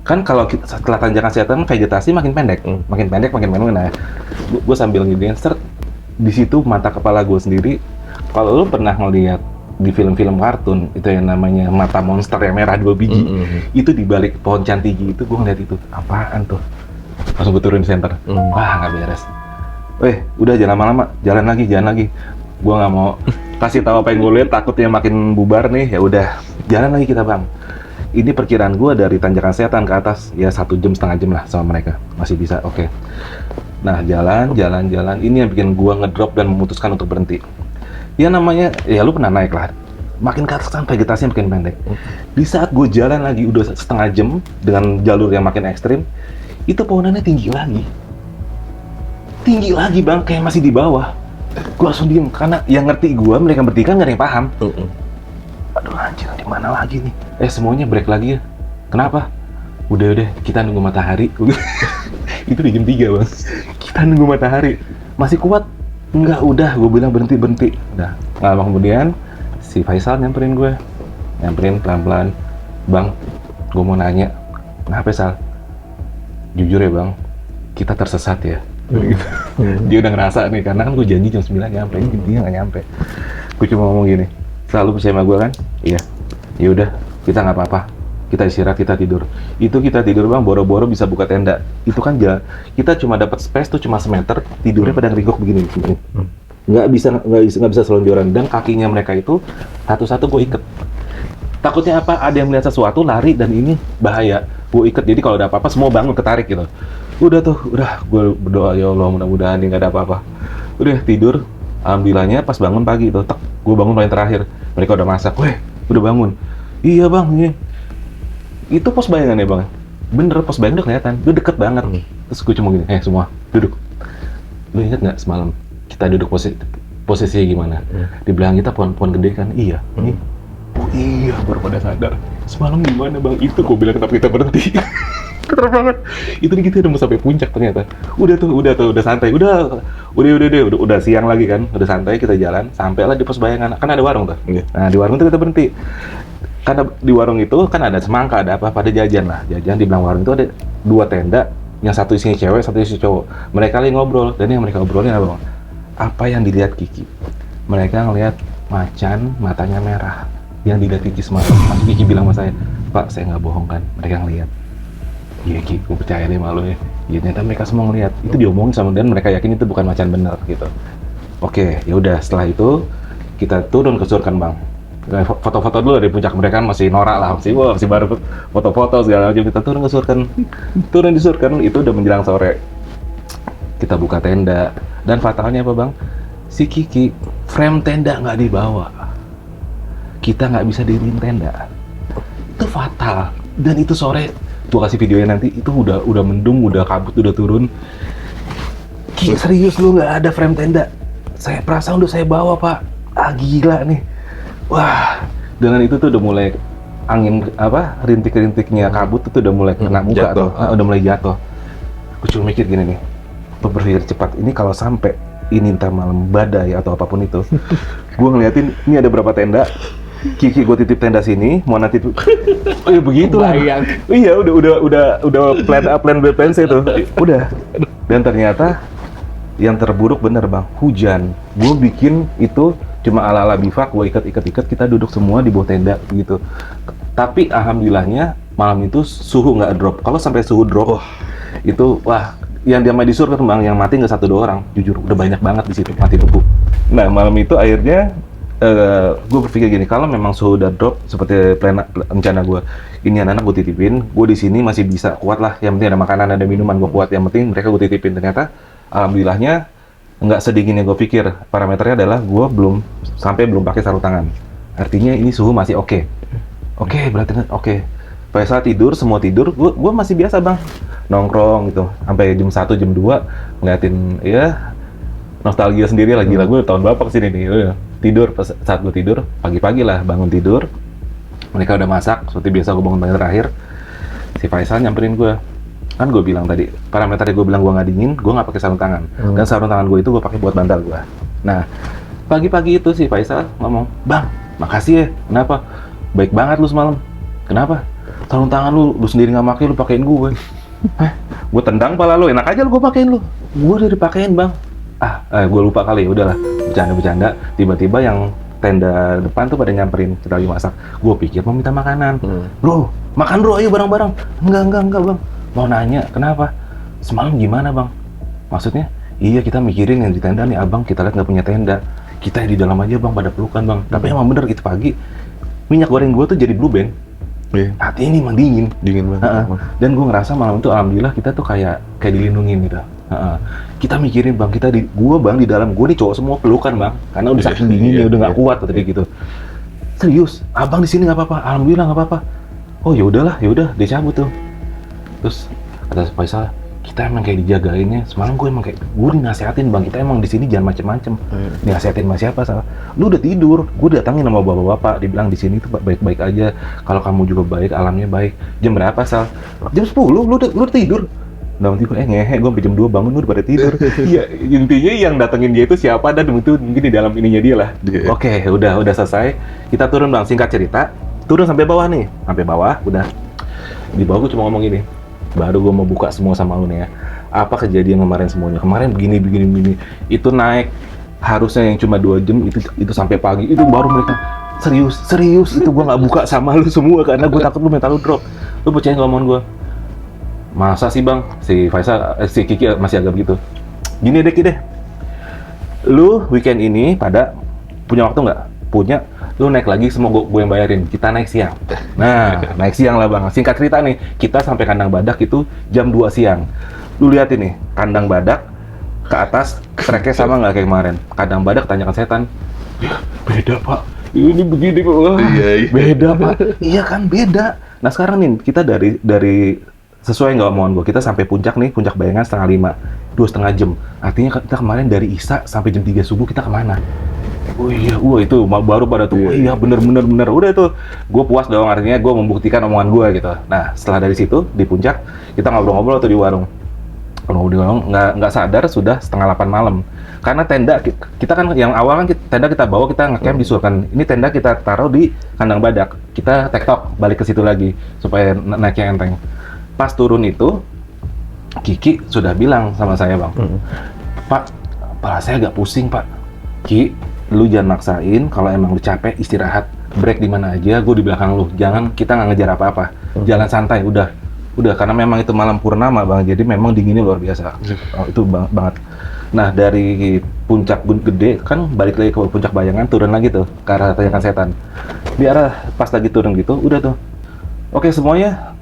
kan kalau setelah tanjakan setan vegetasi makin pendek. Makin pendek. Nah, gue sambil ngidin start. Di situ mata kepala gue sendiri. Kalau lu pernah ngeliat di film-film kartun itu yang namanya mata monster yang merah 2 biji, itu di balik pohon cantigi itu gue ngeliat itu, apaan tuh? Langsung gue turun di center. Wah, nggak beres. Udah jangan lama-lama, jalan lagi. Gue nggak mau kasih tahu apa yang gue lihat, takutnya makin bubar nih. Ya udah, jalan lagi kita bang. Ini perkiraan gue dari tanjakan setan ke atas ya 1 jam, setengah jam lah sama mereka, masih bisa. Oke. Nah jalan. Ini yang bikin gue ngedrop dan memutuskan untuk berhenti. Ya namanya, ya lu pernah naik lah. Makin ke atas kan vegetasinya makin pendek. Di saat gue jalan lagi udah setengah jam dengan jalur yang makin ekstrim, itu pohonannya tinggi lagi bang, kayak masih di bawah. Gue langsung diem, karena yang ngerti gue, mereka bertiga nggak ada yang paham. Aduh anjir, di mana lagi nih? Semuanya break lagi ya. Kenapa? Udah, kita nunggu matahari. Itu di jam 3 bang. Kita nunggu matahari. Masih kuat? Enggak, udah, gue bilang berhenti. Udah, nggak lama kemudian, si Faisal nyamperin pelan-pelan. Bang, gue mau nanya, kenapa Sal? Jujur ya bang, kita tersesat ya. Dia udah ngerasa nih, karena kan gue janji jam 9 nyampe, dia nggak nyampe. Gue cuma ngomong gini, selalu percaya sama gue kan? Iya. Ya udah, kita nggak apa-apa. Kita istirahat, kita tidur. Itu kita tidur bang, boro-boro bisa buka tenda. Itu kan kita cuma dapat space tuh cuma semeter, tidurnya pada ngeringkuk begini. nggak bisa selonjoran, dan kakinya mereka itu satu-satu gue iket. Takutnya apa? Ada yang melihat sesuatu lari dan ini bahaya. Gue iket, jadi kalau ada apa-apa semua bangun ketarik gitu. Udah gue berdoa, ya Allah mudah-mudahan ini nggak ada apa-apa. Udah tidur, alhamdulillahnya pas bangun pagi itu, gue bangun paling terakhir. Mereka udah masak, weh udah bangun. Iya bang, ini. Itu pos bayangan ya bang. Bener, pos bayangan udah kelihatan, udah deket banget. Terus gue cuma gini, semua duduk. Lu inget nggak semalam kita duduk posisinya gimana? Dibilang kita pohon gede kan? Iya. Ini. Oh iya, baru pada sadar. Semalam gimana bang? Itu gue bilang kenapa kita berhenti. Keter banget. Itu kita udah mau sampai puncak ternyata. Udah santai. Udah siang lagi kan. Udah santai kita jalan. Sampailah di pos bayangan. Kan ada warung tuh. Nah di warung itu kita berhenti. Karena di warung itu kan ada semangka, ada apa, pada jajan lah. Jajan di belakang warung itu ada 2 tenda. Yang satu isinya cewek, satu isinya cowok. Mereka lagi ngobrol. Dan yang mereka ngobrolin apa bang? Apa yang dilihat Kiki? Mereka ngelihat macan matanya merah. Yang dilihat Kiki semalam. Mas Kiki bilang sama saya, Pak, saya nggak bohong kan? Mereka ngelihat. Iya Ki, gue percaya deh malu ya. Ya ternyata mereka semua ngelihat. Itu diomongin sama, dan mereka yakin itu bukan macan bener gitu. Oke, ya udah setelah itu kita turun ke Surkan bang. Foto-foto dulu dari puncak, mereka kan masih norak lah, masih baru foto-foto segala macam. Kita turun ke Surkan. Turun di Surkan itu udah menjelang sore. Kita buka tenda, dan fatalnya apa bang? Si Kiki frame tenda nggak dibawa. Kita nggak bisa diriin tenda. Itu fatal. Dan itu sore, gua kasih videonya nanti, itu udah mendung, udah kabut, udah turun. Ki, serius lu nggak ada frame tenda? Saya perasaan udah saya bawa pak. Gila nih. Wah, dengan itu tuh udah mulai angin rintik-rintiknya kabut itu udah mulai kena muka tuh. Udah mulai jatuh. Gue cuma mikir gini nih, gue berpikir cepat. Ini kalau sampai ini ntar malam badai atau apapun itu, gue ngeliatin ini ada berapa tenda. Kiki gue titip tenda sini, mau nanti oh ya begitulah. Iya, udah plan C tuh. Udah. Dan ternyata yang terburuk bener bang, hujan. Gue bikin itu cuma ala-ala bivak, gue ikat, kita duduk semua di bawah tenda gitu. Tapi alhamdulillahnya malam itu suhu nggak drop. Kalau sampai suhu drop, itu wah, yang dia di Surkan bang, yang mati nggak 1-2 orang. Jujur, udah banyak banget di situ mati lembu. Nah malam itu akhirnya gue berpikir gini, kalau memang suhu udah drop seperti rencana gue, ini anak-anak gue titipin, gue di sini masih bisa kuat lah. Yang penting ada makanan, ada minuman, gue kuat. Yang penting mereka gue titipin. Ternyata alhamdulillahnya nggak sedingin yang gue pikir. Parameternya adalah gue belum pakai sarung tangan. Artinya ini suhu masih oke. Oke, berarti oke. Faisal tidur, semua tidur. Gue masih biasa bang, nongkrong gitu sampai jam 1, jam 2 ngeliatin ya, nostalgia sendiri lagi lah. Gue tahun berapa kesini nih. Tidur, saat gue tidur pagi-pagi lah, bangun tidur, mereka udah masak seperti biasa. Gue bangun paling terakhir, si Faisal nyamperin gue. Kan gue bilang tadi, parameternya gue bilang gue nggak dingin, gue nggak pakai sarung tangan. Dan sarung tangan gue itu gue pakai buat bantal gue. Nah, pagi-pagi itu si Faisal ngomong, Bang, makasih ya. Kenapa? Baik banget lu semalam. Kenapa? Sarung tangan lu sendiri nggak pakai, lu pakein gue. Gue tendang pala lu, enak aja lu gue pakein lu. Gue udah dipakein bang. Gue lupa kali, udahlah, bercanda. Tiba-tiba yang tenda depan tuh pada nyamperin, kita lagi masak. Gue pikir mau minta makanan. Bro, makan bro, ayo bareng-bareng. Enggak bang. Mau nanya, kenapa? Semalam gimana bang? Maksudnya? Iya, kita mikirin yang di tenda nih abang, kita lihat nggak punya tenda. Kita di dalam aja bang, pada pelukan bang. Tapi emang bener gitu pagi, minyak goreng gue tuh jadi blue band. Hati ini emang dingin banget. Dan gue ngerasa malam itu alhamdulillah kita tuh kayak dilindungin gitu. Kita mikirin bang, gue bang di dalam, gue nih cowok semua pelukan bang, karena udah saking dinginnya, udah nggak kuat tadi gitu. Serius, abang di sini nggak apa-apa, alhamdulillah nggak apa-apa. Oh ya udahlah, dia cabut tuh. Terus kata Faisal, kita emang kayak dijagainnya. Semalam gue emang kayak, gue dinasehatin bang, kita emang di sini jangan macem-macem. Dinasehatin sama siapa salah? Lu udah tidur, gue datangin sama bapak-bapak, dibilang di sini tuh baik-baik aja. Kalau kamu juga baik, alamnya baik. Jam berapa Sal? Jam 10, lu udah tidur. Nah, nanti gue ngehe, gue sampai jam 2 bangun, lu udah pada tidur. Iya, intinya yang datengin dia itu siapa, dan itu mungkin di dalam ininya dia lah. Oke, udah selesai. Kita turun bang, singkat cerita, turun sampai bawah nih. Sampai bawah, udah. Di bawah gue cuma ngomong gini, baru gue mau buka semua sama lu nih ya. Apa kejadian kemarin semuanya? Kemarin begini. Itu naik, harusnya yang cuma 2 jam, itu sampai pagi. Itu baru mereka, serius, itu gue nggak buka sama lu semua, karena gue takut lu mental lu drop. Lu percaya nggak omongan gue? Masa sih bang, si Faisal, si Kiki masih agak begitu. Gini deh, Lu weekend ini pada punya waktu nggak? Punya, lu naik lagi semua gue yang bayarin. Kita naik siang. Nah, naik siang lah bang. Singkat cerita nih, kita sampai kandang badak itu jam 2 siang. Lu lihat ini, kandang badak ke atas, tracknya sama nggak kayak kemarin? Kandang badak, tanyakan setan. Ya, beda pak. Ini begini pak. Wah, Iya. beda pak. Iya kan beda. Nah sekarang nih kita dari sesuai nggak omongan gue, kita sampai puncak nih, puncak Bayangan 4:30, 2,5 jam. Artinya kita kemarin dari Isya sampai jam 3 subuh kita kemana? Oh iya, itu baru pada tuh. Oh iya, bener. Udah tuh, gue puas dong. Artinya gue membuktikan omongan gue gitu. Nah setelah dari situ di puncak kita ngobrol-ngobrol tuh di warung. Kalau di warung nggak sadar sudah 7:30 malam. Karena tenda kita kan yang awal kan tenda kita bawa, kita ngecamp di Sulkan. Ini tenda kita taruh di kandang badak. Kita tektok balik ke situ lagi supaya naiknya enteng. Pas turun itu Kiki sudah bilang sama saya bang, Pak, kepala saya agak pusing pak. Ki, lu jangan maksain. Kalau emang lu capek istirahat, break di mana aja. Gue di belakang lu. Jangan, kita nggak ngejar apa-apa. Jalan santai, udah karena memang itu malam purnama bang, jadi memang dinginnya luar biasa. Itu banget. Nah dari puncak gede kan balik lagi ke puncak Bayangan, turun lagi tuh ke arah Tanjakan Setan. Di arah pas lagi turun gitu, udah tuh. Oke semuanya,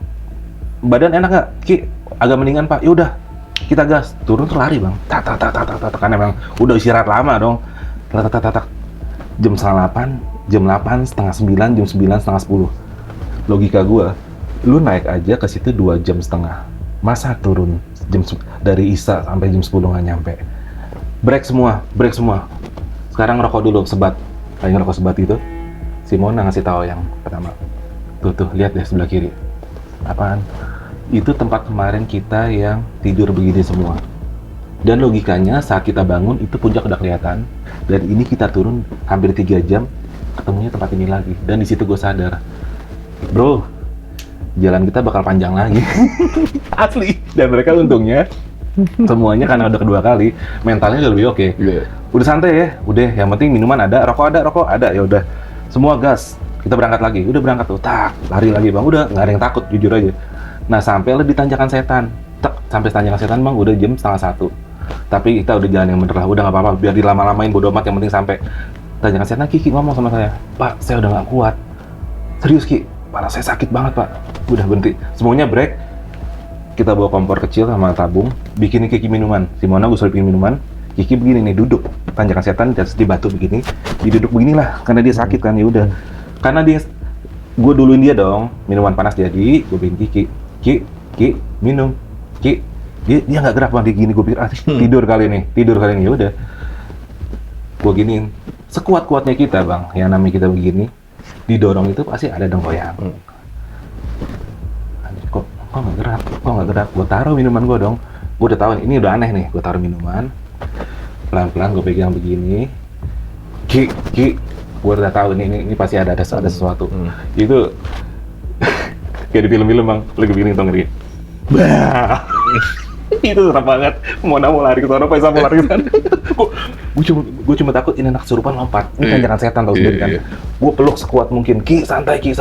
badan enak nggak? Ki, agak mendingan pak. Yaudah, kita gas. Turun tuh lari bang. Tak. Kan emang udah istirahat lama dong. Tak. Jam 8, jam 8, setengah 9, jam 9, setengah 10. Logika gua, lu naik aja ke situ 2,5 jam. Masa turun dari Isya sampai jam 10 nggak nyampe? Break semua. Sekarang rokok dulu, sebat. Lagi ngerokok sebat itu. Si Mona ngasih tahu yang pertama. Tuh, lihat deh sebelah kiri. Apaan? Itu tempat kemarin kita yang tidur begini semua. Dan logikanya saat kita bangun itu puncak udah kelihatan. Dan ini kita turun hampir 3 jam, ketemunya tempat ini lagi. Dan di situ gue sadar, bro, jalan kita bakal panjang lagi. Asli. Dan mereka untungnya semuanya karena udah kedua kali, mentalnya udah lebih oke. Udah santai ya, udah yang penting minuman ada, rokok ada, ya udah. Semua gas. Kita berangkat lagi. Udah berangkat tuh, lari lagi bang. Udah nggak ada yang takut, jujur aja. Nah sampai di Tanjakan Setan. Sampai Tanjakan Setan bang, udah jam 12:30. Tapi kita udah jalan yang bener lah, udah nggak apa-apa. Biar dilama-lamain bodo amat, yang penting sampai Tanjakan Setan. Kiki ngomong sama saya, Pak, saya udah nggak kuat. Serius Ki, parah saya sakit banget Pak. Udah berhenti. Semuanya break. Kita bawa kompor kecil sama tabung, bikinin Kiki minuman. Simona gue suruh bikin minuman. Kiki begini nih, duduk Tanjakan Setan di batu begini, diduduk beginilah karena dia sakit kan. Ya udah, karena gue duluin dia dong, minuman panas jadi, gue bikin Ki minum. Ki, dia nggak gerak bang, dia gini. Gue pikir tidur kali ini. Ya udah, gue giniin. Sekuat-kuatnya kita bang, yang namanya kita begini, didorong itu pasti ada dong goyang. Kok nggak gerak? Gue taruh minuman gue dong. Gue udah tahu ini udah aneh nih. Gue taruh minuman, pelan-pelan gue pegang begini. Ki, gue udah tahu ini pasti ada sesuatu. Itu kayak di film-film bang, lagi begini tau ngeri. Bah, itu serem banget. Mau lari ke sana, Faisal mau lari ke sana. Gue cuma takut ini anak kesurupan lompat. Ini kan jangan setan tau sendiri kan. Gue peluk sekuat mungkin. Ki, santai Ki.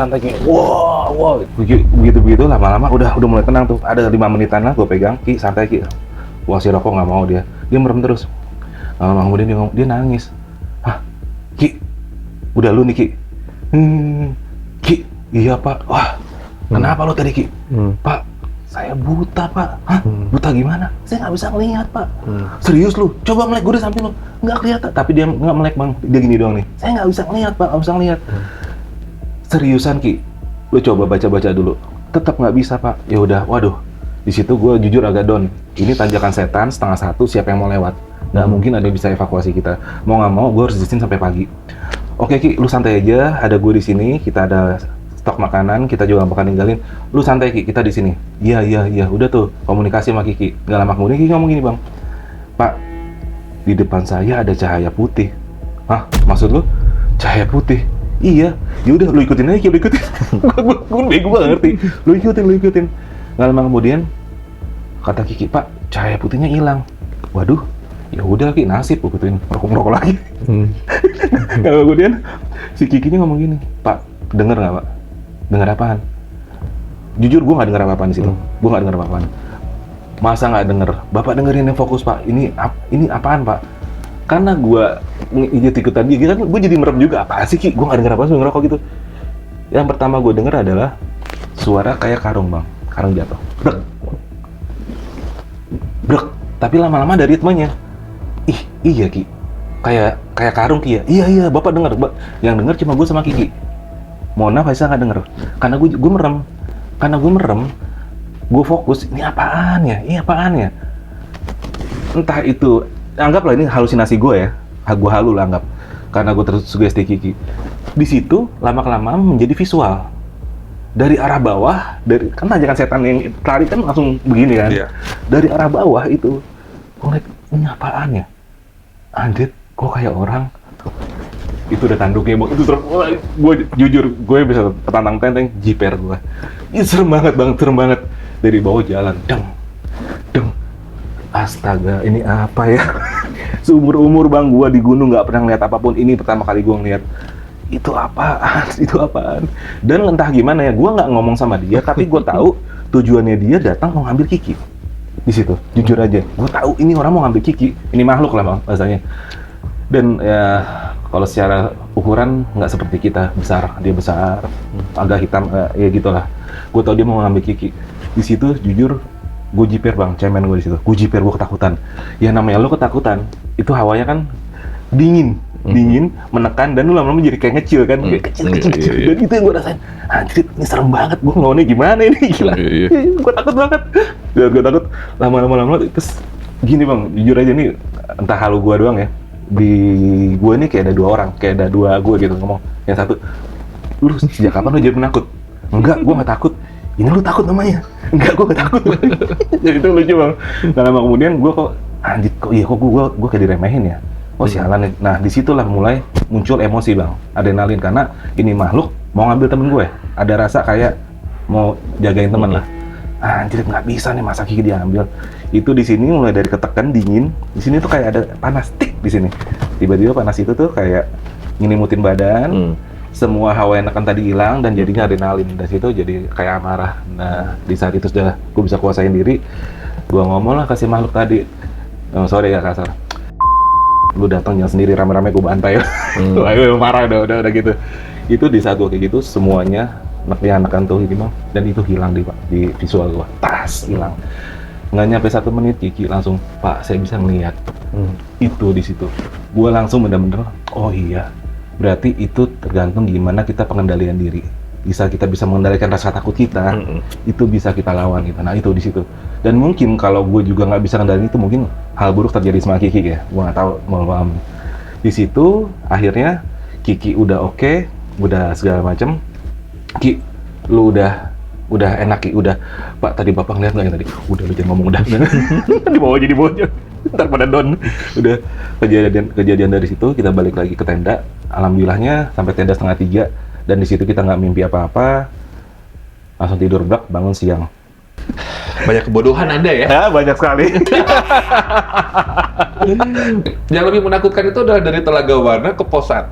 Wow. Begitu lama-lama udah mulai tenang tuh. Ada 5 menitan lah gue pegang. Ki, santai Ki. Wah si rokok nggak mau dia merem terus. Lama kemudian dia nangis. Hah, Ki, udah lu nih Ki. Ki, iya Pak. Wah, kenapa lo tadi Ki? Pak, saya buta Pak. Hah? Buta gimana? Saya nggak bisa ngelihat Pak. Serius lu? Coba melek, gue di samping lu. Nggak kelihatan. Tapi dia nggak melek bang. Dia gini doang nih. Saya nggak bisa ngelihat Pak. Seriusan Ki? Lu coba baca dulu. Tetap nggak bisa Pak. Ya udah, waduh. Di situ gue jujur agak down. Ini Tanjakan Setan 12:30. Siapa yang mau lewat? Nggak mungkin ada yang bisa evakuasi kita. Mau nggak mau, gue harus di sini sampai pagi. Oke Ki, lu santai aja. Ada gue di sini. Kita ada stok makanan, kita juga bakal ninggalin. Lu santai Ki, kita di sini. Iya. Udah tuh komunikasi sama Kiki. Nggak lama kemudian Kiki ngomong gini bang, Pak, di depan saya ada cahaya putih. Hah? Maksud lu? Cahaya putih? Iya. Yaudah, lu ikutin aja Ki, lu ikutin. Gue bego banget ngerti. Lu ikutin. Nggak lama kemudian kata Kiki, Pak, cahaya putihnya hilang. Waduh. Ya udah Ki, nasib. Gue ikutin merokok lagi. Kalau kemudian si Kikinya ngomong gini, Pak, denger nggak Pak? Dengar apaan? Jujur gue nggak dengar apa-apaan di situ. Gue nggak dengar apa-apaan. Masa nggak denger? Bapak dengerin yang fokus Pak. Ini apaan Pak? karena gue ikut-ikutan dia kan, gue jadi merem juga. Apa sih Ki? Gue nggak denger apa sih ngerokok gitu. Yang pertama gue denger adalah suara kayak karung bang, karung jatuh, brek, brek. Tapi lama-lama dari ritmenya, iya Ki, kayak karung Ki ya. Iya bapak denger, yang denger cuma gue sama Kiki. Mona Faisal nggak denger, karena gue merem, gue fokus. Ini apaan ya? Entah itu, anggaplah ini halusinasi gue ya, gue halu lah anggap, karena gue tersugesti Kiki. Di situ lama-kelamaan menjadi visual dari arah bawah, kan tanjakan setan yang lari kan langsung begini kan. Iya. Dari arah bawah itu, gue ngeliat ini apaan ya? Anjir, kok kayak orang? Itu udah tanduknya bang, itu serem. Gue jujur, gue bisa tantang tenteng jiper gue. Ini serem banget bang, serem banget. Dari bawah jalan, deng. Astaga, ini apa ya? Seumur-umur bang, gue di gunung nggak pernah ngeliat apapun. Ini pertama kali gue ngeliat. Itu apaan? Dan entah gimana ya, gue nggak ngomong sama dia, tapi gue tahu tujuannya dia datang mau ngambil Kiki. Di situ, jujur aja, gue tahu ini orang mau ngambil Kiki. Ini makhluk lah bang, bahasanya. Dan ya, kalau secara ukuran nggak seperti kita, dia besar, agak hitam, ya gitulah. Gue tahu dia mau ngambil Kiki. Di situ, jujur, gue jiper bang, cemen gue di situ. Gue jiper, gue ketakutan. Ya namanya lo ketakutan, itu hawanya kan dingin, menekan, dan lu lama-lama jadi kayak ngecil kan, kayak kecil. Dan itu yang gue rasain, anjir, ini serem banget, gue ngelawannya gimana ini, gila. Gue takut banget. Gue takut, lama-lama, terus gini bang, jujur aja nih, entah halu gue doang ya, di gue ini kayak ada dua gue gitu ngomong. Yang satu, lu sejak kapan lu jadi penakut? Enggak, gue nggak takut. Ini lu takut namanya? Enggak, gue nggak takut. Jadi itu lucu bang. Nah, lama kemudian gue kok, anjir, kok gue kayak diremehin ya? Oh sialan nih. Nah disitulah mulai muncul emosi bang, adrenalin, karena ini makhluk mau ngambil temen gue. Ada rasa kayak mau jagain temen lah. Anjir nggak bisa nih, masa Kiki diambil. Itu di sini mulai dari ketekan dingin. Di sini tuh kayak ada panas tik di sini. Tiba-tiba panas itu tuh kayak ngelimutin badan. Semua hawa enakan tadi hilang dan jadinya adrenalin. Dari situ jadi kayak amarah. Nah di saat itu sudah gue bisa kuasain diri. Gue ngomong lah kasih makhluk tadi. Oh, sorry ya kasar. Lu datang jangan sendiri, rame-rame gue bantai. Wah, marah udah gitu. Itu di saat gue kayak gitu semuanya anak-anak tuh ini bang, dan itu hilang di visual gue, hilang. Nggak nyampe 1 menit Kiki langsung, Pak saya bisa ngelihat. Itu di situ gue langsung bener-bener, oh iya, berarti itu tergantung gimana kita pengendalian diri. Kita bisa mengendalikan rasa takut kita, itu bisa kita lawan gitu. Nah itu di situ. Dan mungkin kalau gue juga nggak bisa ngendaliin itu, mungkin hal buruk terjadi sama Kiki ya. Gue nggak tahu, mau di situ akhirnya Kiki udah oke, udah segala macem. Ki, lu udah enak Ki, udah. Pak tadi bapak ngeliat nggak yang tadi? Udah lu jangan ngomong udah. Dibawa jadi bocor. Ntar pada down. Udah kejadian dari situ kita balik lagi ke tenda. Alhamdulillahnya sampai tenda 2:30. Dan di situ kita nggak mimpi apa-apa, langsung tidur blak, bangun siang. Banyak kebodohan Anda ya? Ya, banyak sekali. Yang lebih menakutkan itu adalah dari Telaga Warna ke pos 1,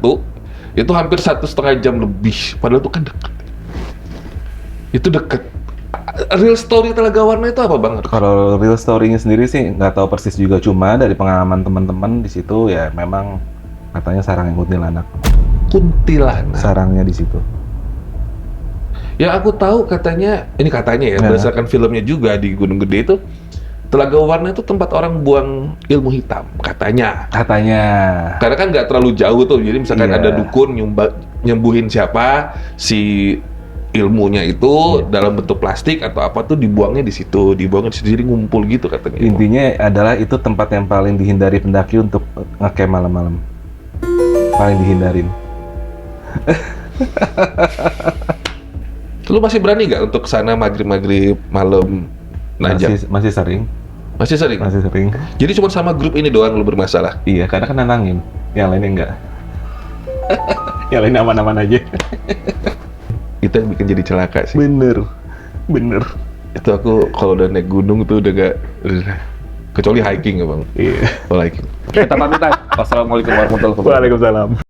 itu hampir 1,5 jam lebih, padahal itu kan dekat. Itu dekat. Real story Telaga Warna itu apa bang? Kalau real story-nya sendiri sih nggak tahu persis juga, cuma dari pengalaman teman-teman di situ ya memang katanya sarang yang kuntilanak. Sarangnya di situ. Ya aku tahu katanya ya berdasarkan filmnya juga di Gunung Gede itu, Telaga Warna itu tempat orang buang ilmu hitam katanya. Karena kan nggak terlalu jauh tuh, jadi misalkan ada dukun nyembuhin siapa, si ilmunya itu dalam bentuk plastik atau apa tuh dibuangnya di situ, jadi ngumpul gitu katanya. Intinya adalah itu tempat yang paling dihindari pendaki untuk ngecamp malam-malam. Paling dihindarin. Lu masih berani nggak untuk kesana maghrib malam najak? Masih sering. Masih sering? Masih sering. Jadi cuma sama grup ini doang lu bermasalah? Iya, karena kan nantangin. Yang lainnya enggak. Yang lainnya aman-aman aja. Itu yang bikin jadi celaka sih. Bener. Itu aku kalau udah naik gunung tuh udah gak... Kecuali hiking ya bang? Iya. Kalau hiking. Kita pamitan. Wassalamualaikum warahmatullahi wabarakatuh. Waalaikumsalam.